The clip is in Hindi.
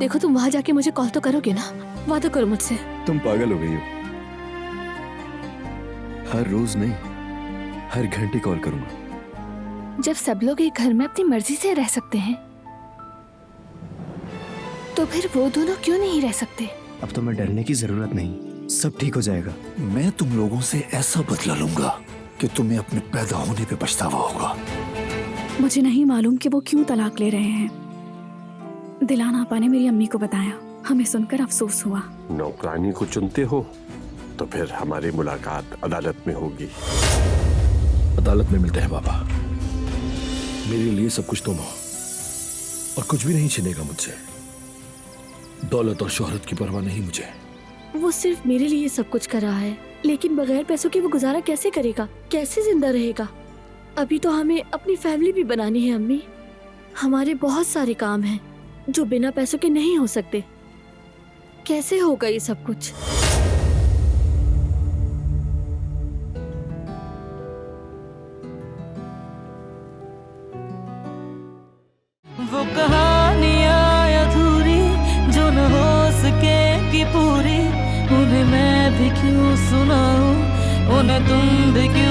देखो तुम वहाँ जाके मुझे कॉल तो करोगे ना, वादा करो मुझसे। तुम पागल हो गई हो। हर रोज नहीं, हर घंटे कॉल करूंगा। जब सब लोग एक घर में अपनी मर्जी से रह सकते हैं तो फिर वो दोनों क्यों नहीं रह सकते? अब तुम्हें डरने की जरूरत नहीं, सब ठीक हो जाएगा। मैं तुम लोगों से ऐसा बदला लूंगा कि तुम्हें अपने पैदा होने पे पछतावा होगा। मुझे नहीं मालूम कि वो क्यों तलाक ले रहे हैं। दिलान आपा ने मेरी अम्मी को बताया, हमें सुनकर अफसोस हुआ। नौकरानी को चुनते हो तो फिर हमारी मुलाकात अदालत में होगी। अदालत में मिलते हैं बाबा। मेरे लिए सब कुछ तुम हो और कुछ भी नहीं छिनेगा मुझसे। दौलत और शोहरत की परवाह नहीं मुझे। वो सिर्फ मेरे लिए सब कुछ कर रहा है, लेकिन बगैर पैसों के वो गुजारा कैसे करेगा, कैसे जिंदा रहेगा? अभी तो हमें अपनी फैमिली भी बनानी है अम्मी। हमारे बहुत सारे काम हैं जो बिना पैसों के नहीं हो सकते। कैसे होगा ये सब कुछ? वो कहानियाँ अधूरी जो न हो सकेगी पूरी, उन्हें मैं भी क्यों सुनाऊं, उन्हें तुम भी क्यों